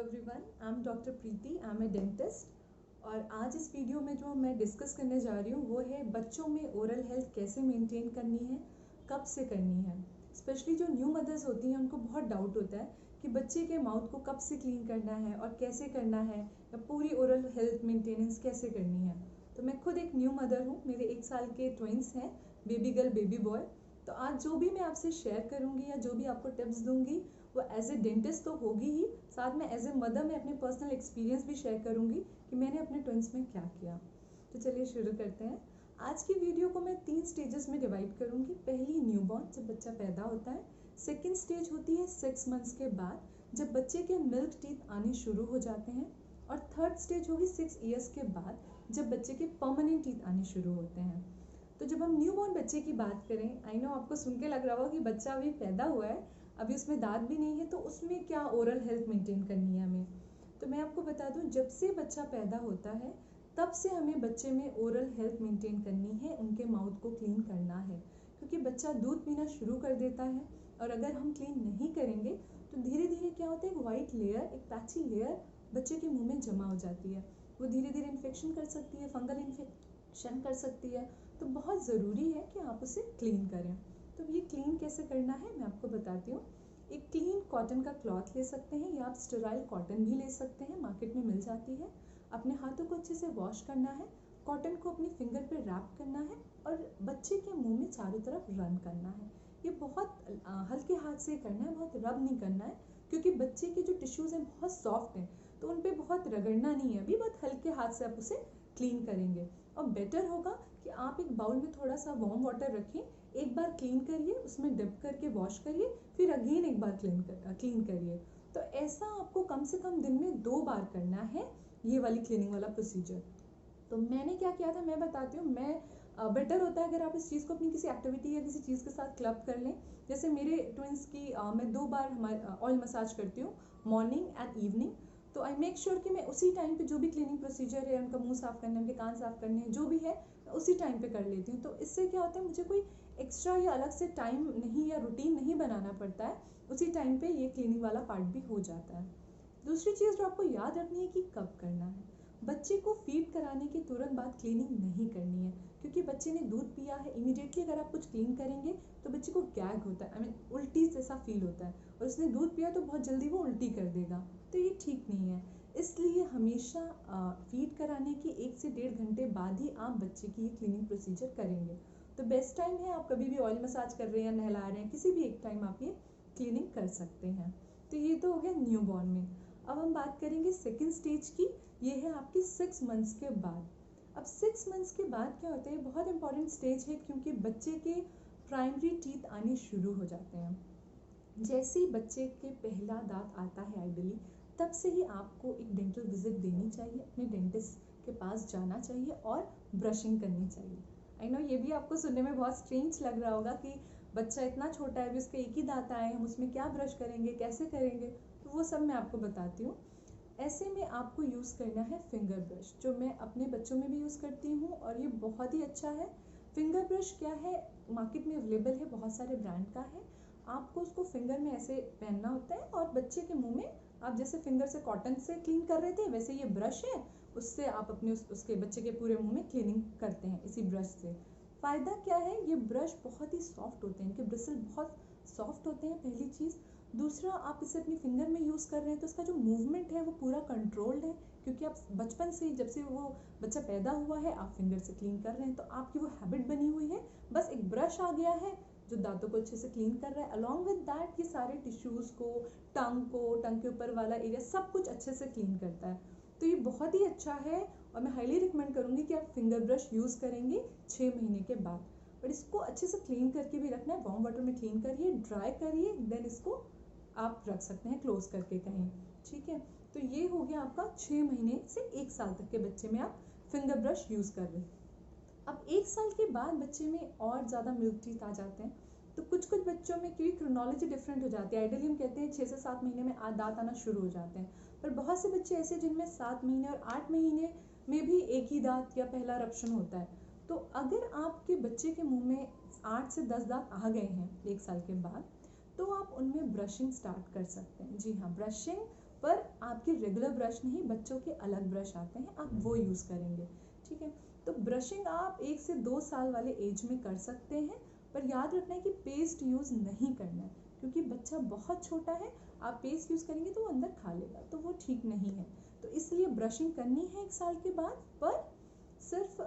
Everyone, I am doctor Preeti, I am a dentist. और आज इस वीडियो में जो मैं डिस्कस करने जा रही हूँ वो है बच्चों में ओरल हेल्थ कैसे मेंटेन करनी है, कब से करनी है। स्पेशली जो न्यू मदर्स होती हैं उनको बहुत डाउट होता है कि बच्चे के माउथ को कब से क्लीन करना है और कैसे करना है, या पूरी ओरल हेल्थ मेंटेनेंस कैसे करनी है। तो मैं खुद एक न्यू मदर हूँ, मेरे 1 साल के ट्विंस हैं, बेबी गर्ल बेबी बॉय। तो आज जो भी मैं आपसे शेयर करूँगी या जो भी आपको टिप्स दूंगी वो एज ए डेंटिस्ट तो होगी ही, साथ में एज ए मदर मैं अपने पर्सनल एक्सपीरियंस भी शेयर करूंगी कि मैंने अपने ट्विंस में क्या किया। तो चलिए शुरू करते हैं। आज की वीडियो को मैं 3 स्टेजेस में डिवाइड करूंगी। पहली न्यूबॉर्न, जब बच्चा पैदा होता है। सेकेंड स्टेज होती है 6 मंथ्स के बाद, जब बच्चे के मिल्क टीथ आने शुरू हो जाते हैं। और थर्ड स्टेज होगी 6 ईयर्स के बाद, जब बच्चे के परमानेंट टीथ आने शुरू होते हैं। तो जब हम न्यूबॉर्न बच्चे की बात करें, आई नो आपको सुन के लग रहा होगा कि बच्चा अभी पैदा हुआ है, अभी उसमें दांत भी नहीं है, तो उसमें क्या ओरल हेल्थ मेंटेन करनी है हमें। तो मैं आपको बता दूं, जब से बच्चा पैदा होता है तब से हमें बच्चे में ओरल हेल्थ मेंटेन करनी है, उनके माउथ को क्लीन करना है। क्योंकि बच्चा दूध पीना शुरू कर देता है और अगर हम क्लीन नहीं करेंगे तो धीरे धीरे क्या होता है, एक वाइट लेयर, एक पैची लेयर बच्चे के मुंह में जमा हो जाती है। वो धीरे धीरे इन्फेक्शन कर सकती है, फंगल इन्फेक्शन कर सकती है। तो बहुत ज़रूरी है कि आप उसे क्लीन करें। तो ये क्लीन कैसे करना है मैं आपको बताती हूँ। एक क्लीन कॉटन का क्लॉथ ले सकते हैं या आप स्टेराइल कॉटन भी ले सकते हैं, मार्केट में मिल जाती है। अपने हाथों को अच्छे से वॉश करना है, कॉटन को अपनी फिंगर पे रैप करना है और बच्चे के मुंह में चारों तरफ रन करना है। ये बहुत हल्के हाथ से करना है, बहुत रब नहीं करना है, क्योंकि बच्चे के जो टिश्यूज़ हैं बहुत सॉफ्ट हैं, तो उन पर बहुत रगड़ना नहीं है। अभी बहुत हल्के हाथ से आप उसे क्लीन करेंगे। और बेटर होगा कि आप एक बाउल में थोड़ा सा वार्म वाटर रखें, एक बार क्लीन करिए, उसमें डिप करके वॉश करिए, फिर अगेन एक बार क्लीन करिए। तो ऐसा आपको कम से कम दिन में 2 बार करना है, ये वाली क्लीनिंग वाला प्रोसीजर। तो मैंने क्या किया था मैं बताती हूँ। बेटर होता है अगर आप इस चीज़ को अपनी किसी एक्टिविटी या किसी चीज़ के साथ क्लब कर लें। जैसे मेरे ट्विंस की मैं 2 बार ऑयल मसाज करती हूँ, मॉर्निंग एंड इवनिंग। तो आई मेक श्योर कि मैं उसी टाइम पे जो भी क्लीनिंग प्रोसीजर है, उनका मुंह साफ करना है, उनके कान साफ करने हैं, जो भी है मैं उसी टाइम पे कर लेती हूँ। तो इससे क्या होता है, मुझे कोई एक्स्ट्रा या अलग से टाइम नहीं या रूटीन नहीं बनाना पड़ता है, उसी टाइम पे ये क्लीनिंग वाला पार्ट भी हो जाता है। दूसरी चीज़ जो आपको याद रखनी है कि कब करना है। बच्चे को फीड कराने के तुरंत बाद क्लीनिंग नहीं करनी है, क्योंकि बच्चे ने दूध पिया है, इमीडिएटली अगर आप कुछ क्लीन करेंगे तो बच्चे को गैग होता है, आई मीन उल्टी जैसा फील होता है, और उसने दूध पिया तो बहुत जल्दी वो उल्टी कर देगा, तो ये ठीक नहीं है। इसलिए हमेशा फीड कराने के 1 से 1.5 घंटे बाद ही आप बच्चे की ये क्लीनिंग प्रोसीजर करेंगे। तो बेस्ट टाइम है, आप कभी भी ऑयल मसाज कर रहे हैं या नहला रहे हैं, किसी भी एक टाइम आप ये क्लीनिंग कर सकते हैं। तो ये तो हो गया न्यूबॉर्न में। अब हम बात करेंगे सेकेंड स्टेज की, ये है आपके 6 मंथ्स के बाद। अब 6 मंथ्स के बाद क्या होता है, बहुत इंपॉर्टेंट स्टेज है, क्योंकि बच्चे के प्राइमरी टीथ आने शुरू हो जाते हैं। जैसे ही बच्चे के पहला दांत आता है आइडली, तब से ही आपको एक डेंटल विजिट देनी चाहिए, अपने डेंटिस्ट के पास जाना चाहिए और ब्रशिंग करनी चाहिए। आई नो ये भी आपको सुनने में बहुत स्ट्रेंज लग रहा होगा कि बच्चा इतना छोटा है, अभी उसके एक ही दांत आए हैं, हम उसमें क्या ब्रश करेंगे, कैसे करेंगे। तो वो सब मैं आपको बताती हूँ। ऐसे में आपको यूज़ करना है फिंगर ब्रश, जो मैं अपने बच्चों में भी यूज़ करती हूँ और ये बहुत ही अच्छा है। फिंगर ब्रश क्या है, मार्केट में अवेलेबल है, बहुत सारे ब्रांड का है। आपको उसको फिंगर में ऐसे पहनना होता है और बच्चे के मुंह में आप जैसे फिंगर से कॉटन से क्लीन कर रहे थे, वैसे ये ब्रश है, उससे आप अपने उसके बच्चे के पूरे मुंह में क्लीनिंग करते हैं इसी ब्रश से। फ़ायदा क्या है, ये ब्रश बहुत ही सॉफ्ट होते हैं, इनके ब्रिसल बहुत सॉफ्ट होते हैं, पहली चीज़। दूसरा, आप इसे अपनी फिंगर में यूज़ कर रहे हैं तो इसका जो मूवमेंट है वो पूरा कंट्रोल्ड है, क्योंकि आप बचपन से ही, जब से वो बच्चा पैदा हुआ है, आप फिंगर से क्लीन कर रहे हैं, तो आपकी वो हैबिट बनी हुई है। बस एक ब्रश आ गया है जो दांतों को अच्छे से क्लीन कर रहा है, अलॉन्ग विद दैट ये सारे टिश्यूज़ को, टंग के ऊपर वाला एरिया, सब कुछ अच्छे से क्लीन करता है। तो ये बहुत ही अच्छा है और मैं हाईली रिकमेंड करूँगी कि आप फिंगर ब्रश यूज़ करेंगे 6 महीने के बाद। और इसको अच्छे से क्लीन करके भी रखना है, वार्म वाटर में क्लीन करिए, ड्राई करिए, देन इसको आप रख सकते हैं क्लोज करके कहीं। ठीक है, तो ये हो गया आपका 6 महीने से 1 साल तक के बच्चे में आप फिंगर ब्रश यूज़ कर रहे हैं। अब 1 साल के बाद बच्चे में और ज़्यादा मिल्क टीथ आ जाते हैं, तो कुछ कुछ बच्चों में क्योंकि क्रोनोलॉजी डिफरेंट हो जाती है, आइडियली हम कहते हैं 6 से 7 महीने में दांत आना शुरू हो जाते हैं, पर बहुत से बच्चे ऐसे जिनमें 7 महीने और 8 महीने में भी एक ही दांत या पहला रप्शन होता है। तो अगर आपके बच्चे के मुंह में 8 से 10 दांत आ गए हैं 1 साल के बाद, तो आप उनमें ब्रशिंग स्टार्ट कर सकते हैं। जी हाँ, ब्रशिंग पर आपके रेगुलर ब्रश नहीं, बच्चों के अलग ब्रश आते हैं, आप वो यूज़ करेंगे। ठीक है, तो ब्रशिंग आप 1 से 2 साल वाले एज में कर सकते हैं, पर याद रखना है कि पेस्ट यूज़ नहीं करना है, क्योंकि बच्चा बहुत छोटा है, आप पेस्ट यूज़ करेंगे तो वो अंदर खा लेगा, तो वो ठीक नहीं है। तो इसलिए ब्रशिंग करनी है 1 साल के बाद, पर सिर्फ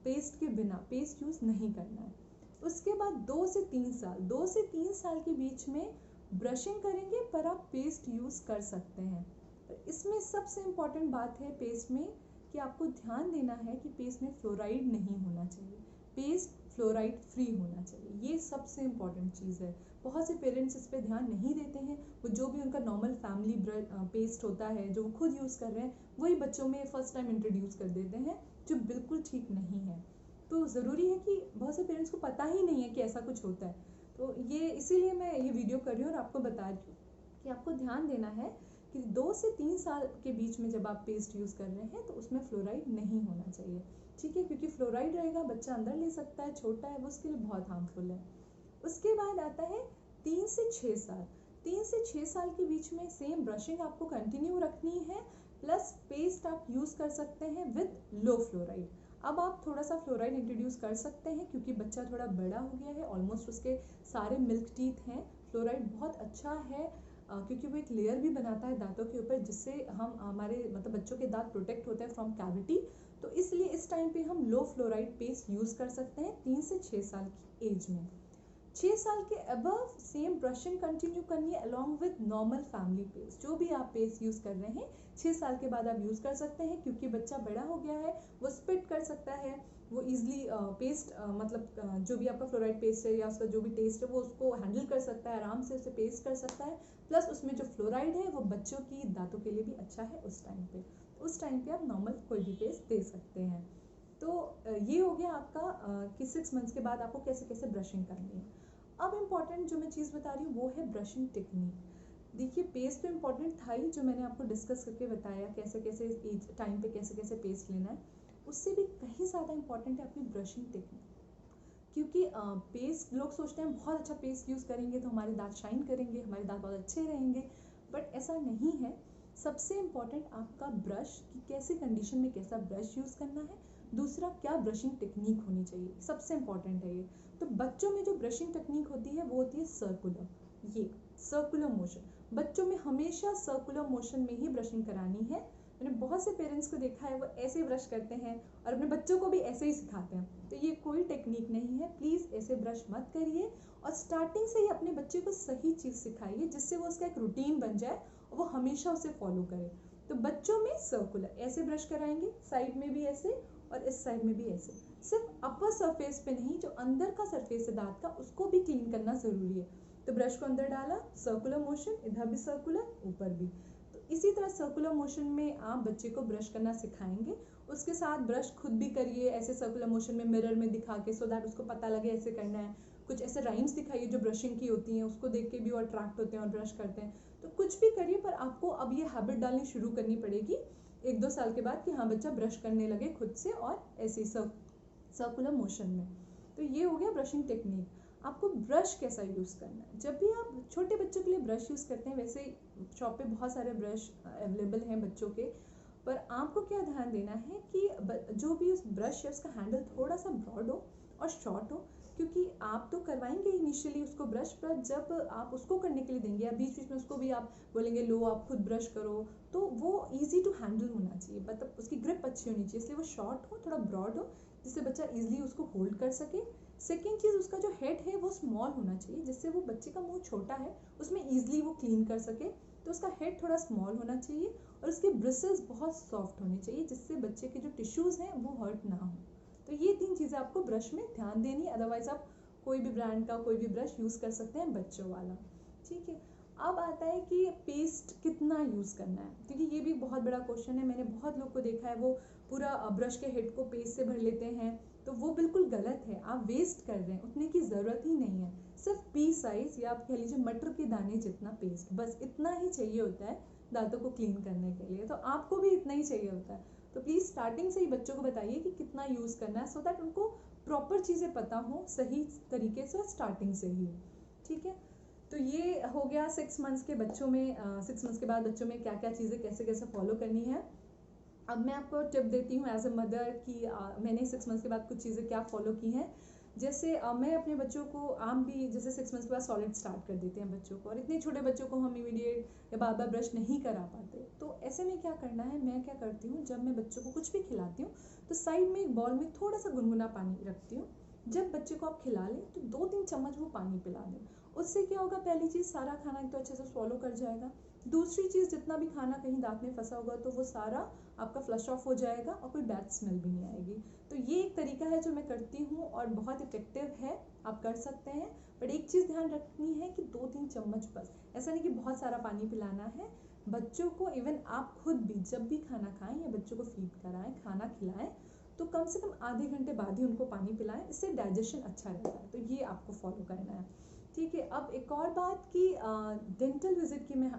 पेस्ट के बिना, पेस्ट यूज़ नहीं करना है। उसके बाद 2 से 3 साल, 2 से 3 साल के बीच में ब्रशिंग करेंगे पर आप पेस्ट यूज़ कर सकते हैं। इसमें सबसे इम्पॉर्टेंट बात है पेस्ट में कि आपको ध्यान देना है कि पेस्ट में फ्लोराइड नहीं होना चाहिए, पेस्ट फ्लोराइड फ्री होना चाहिए, ये सबसे इम्पॉर्टेंट चीज़ है। बहुत से पेरेंट्स इस पर ध्यान नहीं देते हैं, वो जो भी उनका नॉर्मल फैमिली पेस्ट होता है जो खुद यूज़ कर रहे हैं वही बच्चों में फर्स्ट टाइम इंट्रोड्यूस कर देते हैं, जो बिल्कुल ठीक नहीं है। तो ज़रूरी है कि बहुत से पेरेंट्स को पता ही नहीं है कि ऐसा कुछ होता है, तो ये इसीलिए मैं ये वीडियो कर रही हूँ और आपको बता रही हूँ कि आपको ध्यान देना है कि 2 से 3 साल के बीच में जब आप पेस्ट यूज़ कर रहे हैं तो उसमें फ्लोराइड नहीं होना चाहिए। ठीक है, क्योंकि फ्लोराइड रहेगा, बच्चा अंदर ले सकता है, छोटा है, वो उसके लिए बहुत हार्मफुल है। उसके बाद आता है 3 से 6 साल। 3 से 6 साल के बीच में सेम ब्रशिंग आपको कंटिन्यू रखनी है, प्लस पेस्ट आप यूज़ कर सकते हैं विद लो फ्लोराइड। अब आप थोड़ा सा फ्लोराइड इंट्रोड्यूस कर सकते हैं क्योंकि बच्चा थोड़ा बड़ा हो गया है, ऑलमोस्ट उसके सारे मिल्क टीथ हैं। फ्लोराइड बहुत अच्छा है क्योंकि वो एक लेयर भी बनाता है दांतों के ऊपर, जिससे हम हमारे मतलब बच्चों के दांत प्रोटेक्ट होते हैं फ्रॉम कैविटी। तो इसलिए इस टाइम पे हम लो फ्लोराइड पेस्ट यूज़ कर सकते हैं 3 से 6 साल की एज में। 6 साल के अबव सेम ब्रशिंग कंटिन्यू करनी है along with normal family paste. जो भी आप पेस्ट यूज़ कर रहे हैं 6 साल के बाद आप यूज़ कर सकते हैं, क्योंकि बच्चा बड़ा हो गया है, वो स्पिट कर सकता है, वो ईजिली पेस्ट मतलब जो भी आपका फ्लोराइड पेस्ट है या उसका जो भी टेस्ट है वो उसको हैंडल कर सकता है, आराम से उसे पेस्ट कर सकता है। प्लस उसमें जो फ्लोराइड है वो बच्चों की दांतों के लिए भी अच्छा है उस टाइम पे आप नॉर्मल कोई भी पेस्ट दे सकते हैं। तो ये हो गया आपका कि 6 मंथ्स के बाद आपको कैसे कैसे ब्रशिंग करनी है। अब इम्पॉर्टेंट जो मैं चीज़ बता रही हूँ वो है ब्रशिंग टेक्निक। देखिए, पेस्ट तो इम्पॉर्टेंट था ही, जो मैंने आपको डिस्कस करके बताया कैसे कैसे एज टाइम पे कैसे कैसे पेस्ट लेना है, उससे भी कहीं ज़्यादा इम्पॉर्टेंट है अपनी ब्रशिंग टेक्निक। क्योंकि पेस्ट लोग सोचते हैं बहुत अच्छा पेस्ट यूज़ करेंगे तो हमारे दांत शाइन करेंगे, हमारे दांत बहुत अच्छे रहेंगे, बट ऐसा नहीं है। सबसे इम्पॉर्टेंट आपका ब्रश की कैसी कंडीशन में कैसा ब्रश यूज़ करना है, दूसरा क्या ब्रशिंग टेक्निक होनी चाहिए, सबसे इम्पॉर्टेंट है ये। तो बच्चों में जो ब्रशिंग टेक्निक होती है वो होती है सर्कुलर, ये सर्कुलर मोशन। बच्चों में हमेशा सर्कुलर मोशन में ही ब्रशिंग करानी है। मैंने बहुत से पेरेंट्स को देखा है वो ऐसे ब्रश करते हैं और अपने बच्चों को भी ऐसे ही सिखाते हैं, तो ये कोई टेक्निक नहीं है। प्लीज़ ऐसे ब्रश मत करिए और स्टार्टिंग से ही अपने बच्चे को सही चीज़ सिखाइए, जिससे वो उसका एक रूटीन बन जाए और वो हमेशा उसे फॉलो करे। तो बच्चों में सर्कुलर ऐसे ब्रश कराएंगे, साइड में भी ऐसे और इस साइड में भी ऐसे। सिर्फ अपर सरफेस पे नहीं, जो अंदर का सरफेस है दांत का उसको भी क्लीन करना ज़रूरी है। तो ब्रश को अंदर डाला, सर्कुलर मोशन, इधर भी सर्कुलर, ऊपर भी। तो इसी तरह सर्कुलर मोशन में आप बच्चे को ब्रश करना सिखाएंगे। उसके साथ ब्रश खुद भी करिए ऐसे सर्कुलर मोशन में, मिरर में दिखा के, सो दैट उसको पता लगे ऐसे करना है। कुछ ऐसे राइम्स दिखाइए जो ब्रशिंग की होती हैं, उसको देख के भी वो अट्रैक्ट होते हैं और ब्रश करते हैं। तो कुछ भी करिए, पर आपको अब ये हैबिट डालनी शुरू करनी पड़ेगी 1-2 साल के बाद कि हाँ बच्चा ब्रश करने लगे खुद से और ऐसे सर्कुलर मोशन में। तो ये हो गया ब्रशिंग टेक्निक। आपको ब्रश कैसा यूज़ करना है, जब भी आप छोटे बच्चों के लिए ब्रश यूज़ करते हैं, वैसे शॉप पे बहुत सारे ब्रश अवेलेबल हैं बच्चों के, पर आपको क्या ध्यान देना है कि जो भी उस ब्रश है उसका हैंडल थोड़ा सा ब्रॉड हो और शॉर्ट हो, क्योंकि आप तो करवाएंगे इनिशियली उसको ब्रश, पर जब आप उसको करने के लिए देंगे या बीच बीच में उसको भी आप बोलेंगे लो आप खुद ब्रश करो, तो वो ईजी टू हैंडल होना चाहिए, मतलब उसकी ग्रिप अच्छी होनी चाहिए, इसलिए वो शॉर्ट हो, थोड़ा ब्रॉड हो, जिससे बच्चा ईजिली उसको होल्ड कर सके। सेकेंड चीज़, उसका जो हेड है वो स्मॉल होना चाहिए, जिससे वो बच्चे का मुंह छोटा है उसमें ईजिली वो क्लीन कर सके, तो उसका हेड थोड़ा स्मॉल होना चाहिए और उसके ब्रिसल्स बहुत सॉफ्ट होने चाहिए, जिससे बच्चे के जो टिश्यूज़ हैं वो हर्ट ना हो। तो ये 3 चीज़ें आपको ब्रश में ध्यान देनी है, अदरवाइज आप कोई भी ब्रांड का कोई भी ब्रश यूज़ कर सकते हैं बच्चों वाला। ठीक है, अब आता है कि पेस्ट कितना यूज़ करना है, क्योंकि ये भी बहुत बड़ा क्वेश्चन है। मैंने बहुत लोग को देखा है वो पूरा ब्रश के हेड को पेस्ट से भर लेते हैं, तो वो बिल्कुल गलत है। आप वेस्ट कर रहे हैं, उतने की ज़रूरत ही नहीं है। सिर्फ पी साइज़ या आप कह लीजिए मटर के दाने जितना पेस्ट, बस इतना ही चाहिए होता है दांतों को क्लीन करने के लिए, तो आपको भी इतना ही चाहिए होता है। तो प्लीज़ स्टार्टिंग से ही बच्चों को बताइए कि कितना यूज़ करना है, सो दैट उनको प्रॉपर चीज़ें पता हो सही तरीके से स्टार्टिंग से ही। ठीक है, तो ये हो गया 6 मंथ्स के बच्चों में, 6 मंथ्स के बाद बच्चों में क्या क्या चीज़ें कैसे कैसे फॉलो करनी है। अब मैं आपको टिप देती हूँ एज अ मदर कि मैंने 6 मंथ्स के बाद कुछ चीज़ें क्या फॉलो की हैं। जैसे मैं अपने बच्चों को आम भी जैसे 6 मंथ्स के बाद सॉलिड स्टार्ट कर देते हैं बच्चों को, और इतने छोटे बच्चों को हम इमीडिएट या बार बार ब्रश नहीं करा पाते। तो ऐसे में क्या करना है, मैं क्या करती हूँ, जब मैं बच्चों को कुछ भी खिलाती हूँ तो साइड में एक बॉल में थोड़ा सा गुनगुना पानी रखती हूँ। जब बच्चे को आप खिला लें तो 2-3 चम्मच वो पानी पिला दें। उससे क्या होगा, पहली चीज़ सारा खाना एक तो अच्छे से स्वॉलो कर जाएगा। दूसरी चीज़, जितना भी खाना कहीं दांत में फंसा होगा तो वो सारा आपका फ्लश ऑफ हो जाएगा और कोई बैड स्मेल भी नहीं आएगी। तो ये एक तरीका है जो मैं करती हूँ और बहुत इफेक्टिव है, आप कर सकते हैं। बट एक चीज़ ध्यान रखनी है कि 2-3 चम्मच बस, ऐसा नहीं कि बहुत सारा पानी पिलाना है बच्चों को। इवन आप खुद भी जब भी खाना खाएं या बच्चों को फीड कराएं, खाना खिलाएं, तो कम से कम आधे घंटे बाद ही उनको पानी पिलाएं, इससे डाइजेशन अच्छा रहता है। तो ये आपको फॉलो करना है, ठीक है। अब एक और बात की डेंटल विजिट की मैं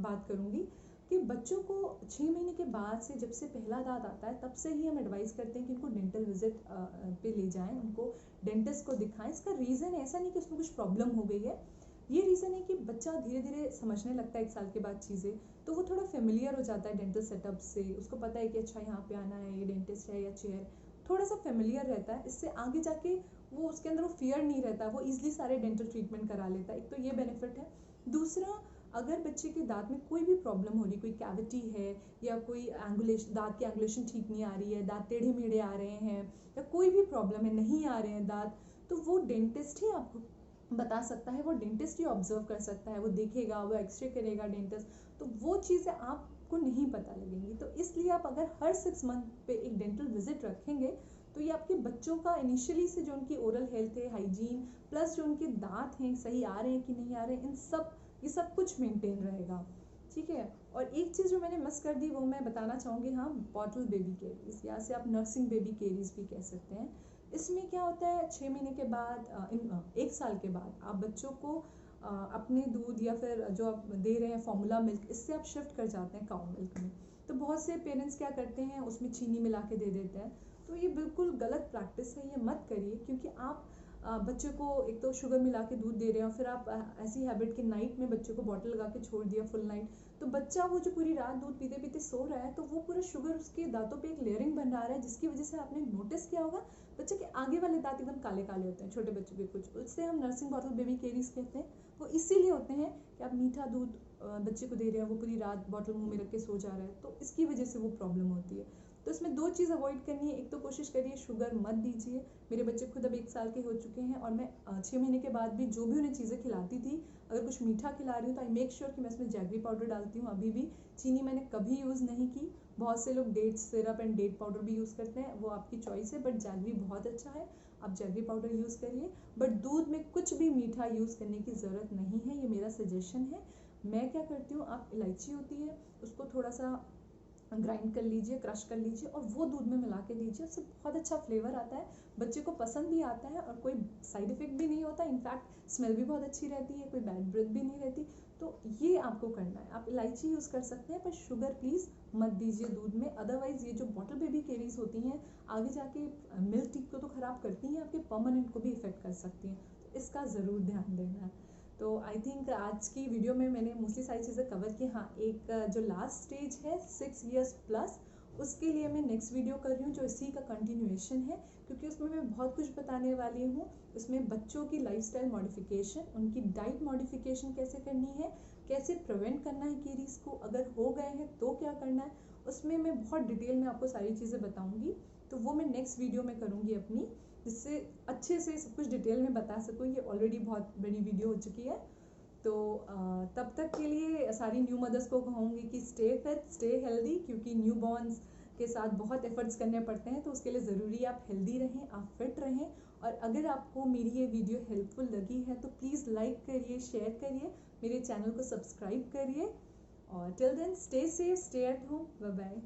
बात करूँगी कि बच्चों को 6 महीने के बाद से, जब से पहला दांत आता है, तब से ही हम एडवाइस करते हैं कि उनको डेंटल विजिट पे ले जाएं, उनको डेंटिस्ट को दिखाएं। इसका रीज़न ऐसा नहीं कि उसमें कुछ प्रॉब्लम हो गई है, ये रीज़न है कि बच्चा धीरे धीरे समझने लगता है 1 साल के बाद चीज़ें, तो वो थोड़ा फेमिलियर हो जाता है डेंटल सेटअप से, उसको पता है कि अच्छा यहाँ पे आना है, ये डेंटिस्ट है या चेयर, थोड़ा सा फेमिलियर रहता है। इससे आगे जाके वो, उसके अंदर वो फियर नहीं रहता, वो ईजिली सारे डेंटल ट्रीटमेंट करा लेता है। एक तो ये बेनिफिट है। दूसरा, अगर बच्चे के दांत में कोई भी प्रॉब्लम हो रही, कोई कैविटी है या कोई एंगुलेशन, दांत की एंगुलेशन ठीक नहीं आ रही है, दांत टेढ़े मेढ़े आ रहे हैं, या कोई भी प्रॉब्लम है, नहीं आ रहे हैं दांत, तो वो डेंटिस्ट ही आपको बता सकता है, वो डेंटिस्ट ही ऑब्जर्व कर सकता है, वो देखेगा, वो एक्सरे करेगा डेंटिस्ट, तो वो चीज़ें आपको नहीं पता लगेंगी। तो इसलिए आप अगर हर 6 मंथ पे एक डेंटल विजिट रखेंगे तो ये आपके बच्चों का इनिशियली से जो उनकी ओरल हेल्थ है, हाइजीन, प्लस जो उनके दांत हैं सही आ रहे हैं कि नहीं आ रहे हैं, इन सब, ये सब कुछ मेंटेन रहेगा, ठीक है। और एक चीज़ जो मैंने मिस कर दी वो मैं बताना चाहूँगी, हाँ, बॉटल बेबी कैरीज, या से आप नर्सिंग बेबी कैरीज भी कह सकते हैं। इसमें क्या होता है, 6 महीने के बाद, 1 साल के बाद आप बच्चों को अपने दूध या फिर जो आप दे रहे हैं फॉर्मूला मिल्क, इससे आप शिफ्ट कर जाते हैं काउ मिल्क में। तो बहुत से पेरेंट्स क्या करते हैं, उसमें चीनी मिला के दे देते हैं। तो ये बिल्कुल गलत प्रैक्टिस है, ये मत करिए, क्योंकि आप बच्चे को एक तो शुगर मिला के दूध दे रहे हैं और फिर आप ऐसी हैबिट कि नाइट में बच्चे को बॉटल लगा के छोड़ दिया फुल नाइट, तो बच्चा वो जो पूरी रात दूध पीते पीते सो रहा है, तो वो पूरा शुगर उसके दांतों पे एक लेयरिंग बना रहा है, जिसकी वजह से आपने नोटिस किया होगा बच्चे के आगे वाले दांत एकदम काले काले होते हैं, छोटे बच्चे के कुछ, उससे हम नर्सिंग बॉटल बेबी कैरीज कहते हैं। वो इसीलिए होते हैं कि आप मीठा दूध बच्चे को दे रहे हैं, वो पूरी रात बॉटल मुंह में रख के सो जा रहा है, तो इसकी वजह से वो प्रॉब्लम होती है। तो इसमें 2 चीज़ अवॉइड करनी है, एक तो कोशिश करिए शुगर मत दीजिए। मेरे बच्चे खुद अब 1 साल के हो चुके हैं और मैं 6 महीने के बाद भी जो भी उन्हें चीज़ें खिलाती थी, अगर कुछ मीठा खिला रही हूँ तो आई मेक श्योर कि मैं इसमें जैगरी पाउडर डालती हूँ। अभी भी चीनी मैंने कभी यूज़ नहीं की। बहुत से लोग date syrup and date powder भी यूज़ करते हैं, वो आपकी चॉइस है, बट जैगरी बहुत अच्छा है, आप जैगरी पाउडर यूज़ करिए। बट दूध में कुछ भी मीठा यूज़ करने की ज़रूरत नहीं है, ये मेरा सजेशन है। मैं क्या करती हूँ, आप इलायची होती है उसको थोड़ा सा ग्राइंड कर लीजिए, क्रश कर लीजिए और वो दूध में मिला के दीजिए, उससे बहुत अच्छा फ्लेवर आता है, बच्चे को पसंद भी आता है और कोई साइड इफेक्ट भी नहीं होता, इनफैक्ट स्मेल भी बहुत अच्छी रहती है, कोई बैड ब्रेथ भी नहीं रहती। तो ये आपको करना है, आप इलायची यूज़ कर सकते हैं, पर शुगर प्लीज़ मत दीजिए दूध में। अदरवाइज़ ये जो बॉटल बेबी कैरीज होती हैं आगे जाके मिल्क टीथ को तो ख़राब करती हैं, आपके परमानेंट को भी इफेक्ट कर सकती हैं, तो इसका ज़रूर ध्यान देना है। तो आई थिंक आज की वीडियो में मैंने मोस्टली सारी चीज़ें कवर की। हाँ, एक जो लास्ट स्टेज है 6 इयर्स प्लस, उसके लिए मैं नेक्स्ट वीडियो कर रही हूँ जो इसी का कंटिन्यूएशन है, क्योंकि उसमें मैं बहुत कुछ बताने वाली हूँ। उसमें बच्चों की लाइफस्टाइल मॉडिफिकेशन, उनकी डाइट मॉडिफिकेशन कैसे करनी है, कैसे प्रिवेंट करना है कैरीज को, अगर हो गए हैं तो क्या करना है, उसमें मैं बहुत डिटेल में आपको सारी चीज़ें बताऊँगी। तो वो मैं नेक्स्ट वीडियो में करूँगी अपनी, जिससे अच्छे से सब कुछ डिटेल में बता सकूँ। ये ऑलरेडी बहुत बड़ी वीडियो हो चुकी है। तो तब तक के लिए सारी न्यू मदर्स को कहूँगी कि स्टे फिट, स्टे हेल्दी, क्योंकि न्यू बॉर्न्स के साथ बहुत एफर्ट्स करने पड़ते हैं, तो उसके लिए ज़रूरी है आप हेल्दी रहें, आप फिट रहें। और अगर आपको मेरी ये वीडियो हेल्पफुल लगी है तो प्लीज़ लाइक करिए, शेयर करिए, मेरे चैनल को सब्सक्राइब करिए, और till then stay safe, stay at home, bye bye.